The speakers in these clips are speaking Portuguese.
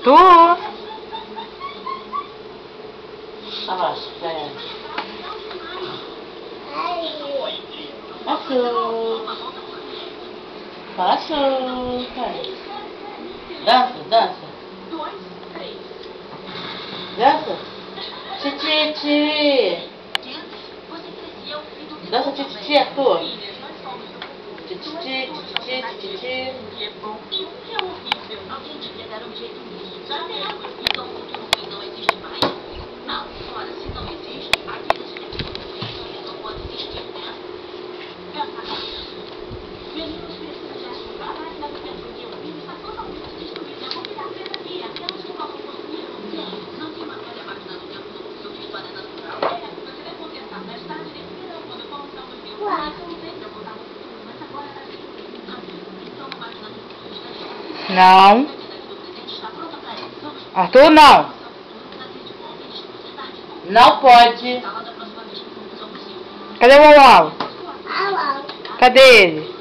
Arthur! Arrasta. Passou. Passou. Dança, dança. Dança. Titi. Dança titi, Arthur. Titi. Não. Arthur, não. Não pode. Cadê o Uau? Cadê ele?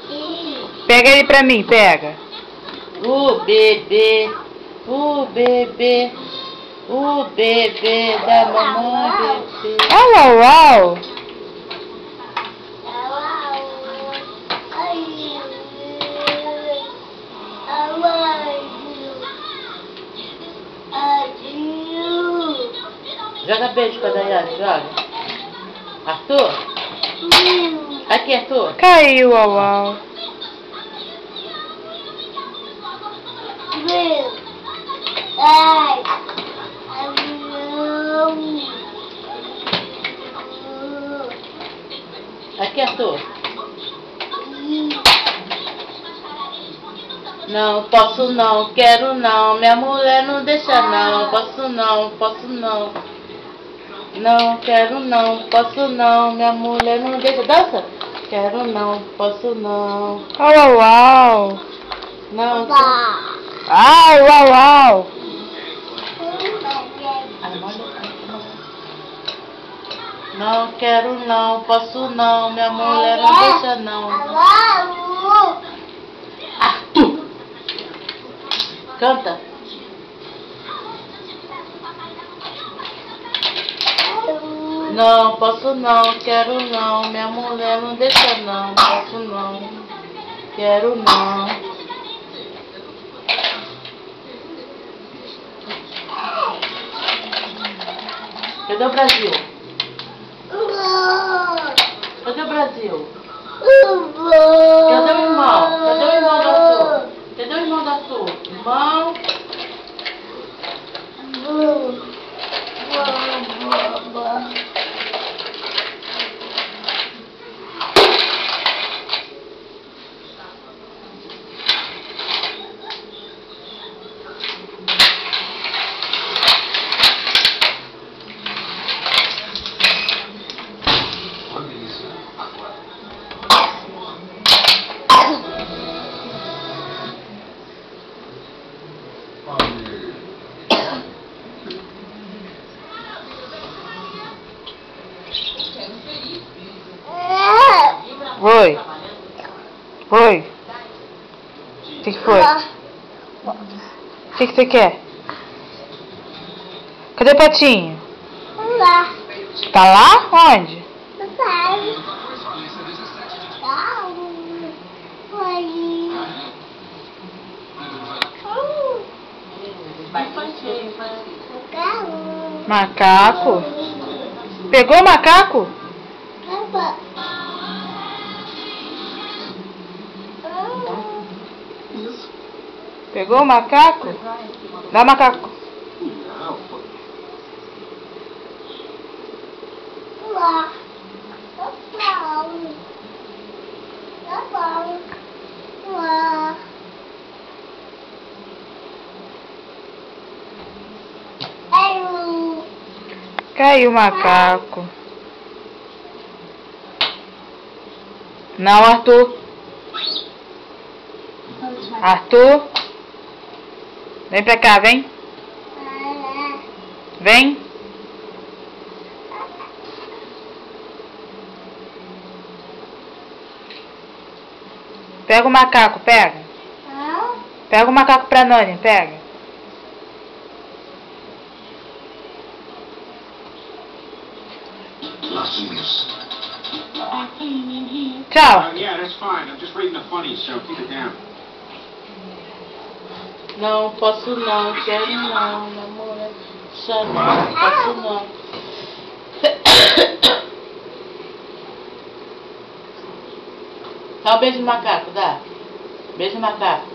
Pega ele pra mim, pega. O bebê da mamãe, bebê. Uau, uau. Joga beijo pra Daiane, joga. Arthur? Aqui, Arthur. Caiu, uau, uau. Aqui, Arthur. Não, posso não, quero não. Minha mulher não deixa não. Posso não. Não, quero não, posso não. Minha mulher não deixa. Dança. Quero não, posso não. Uau, uau. Não, Ai, uau, uau. não quero não, posso não. Minha mulher não deixa não. Arthur. Canta. Não, posso não, quero não. Minha mulher não deixa não. Posso não, quero não. Cadê o Brasil? Cadê o Brasil? Cadê o irmão? Cadê o irmão do Arthur? Cadê o irmão do Arthur? Irmão? Oi. Oi. O que foi? O que você quer? Cadê o Patinho? Tá lá? Onde? Macaco? Pegou o macaco? Pegou o macaco? Dá o macaco. Caiu o macaco. Não, Arthur. Arthur. Vem pra cá, vem. Vem. Pega o macaco, pega. Pega o macaco pra Noni, pega. Tchau. Yeah, that's fine. I'm just reading the funnies, so keep it down. Não posso não, quero não, minha mulher deixa não, posso não. Dá um beijo no macaco, dá. Beijo no macaco.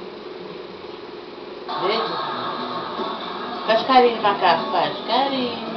Beijo. Faz carinho no macaco, faz carinho.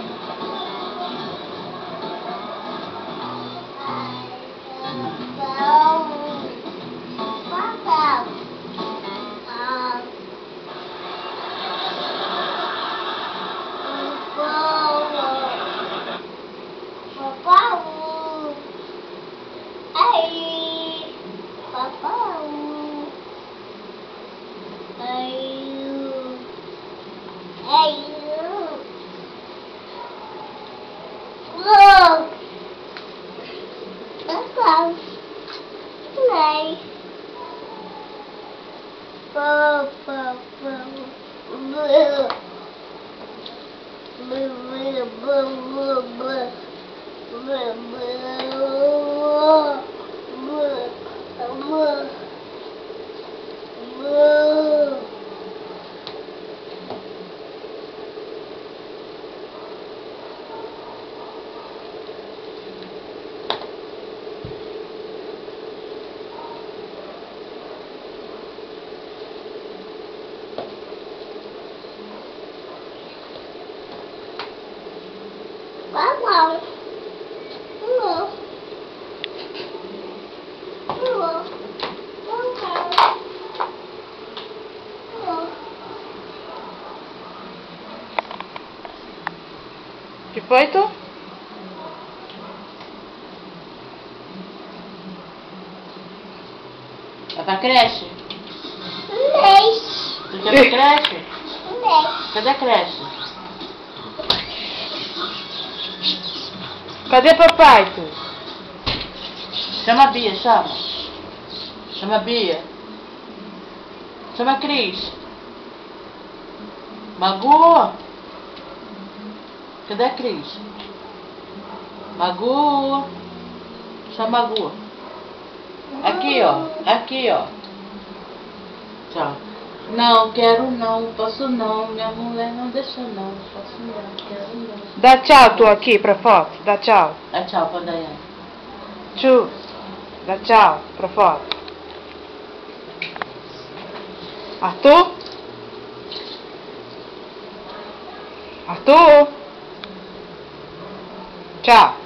Que foi, tu? Vai pra creche? Tu quer pra creche? Cadê a creche? Cadê papai, tu? Chama a Bia, chama. Chama a Bia. Chama a Cris. Magu. Cadê a Cris? Magu. Chama a Magu. Aqui, ó. Aqui, ó. Tchau. Não, quero não, posso não. Minha mulher não deixa não. Posso não, quero não. Dá tchau, tu aqui pra foto. Dá tchau. Dá tchau pra Daiane. Tchu. Dá tchau pra foto. Arthur? Arthur? Tchau.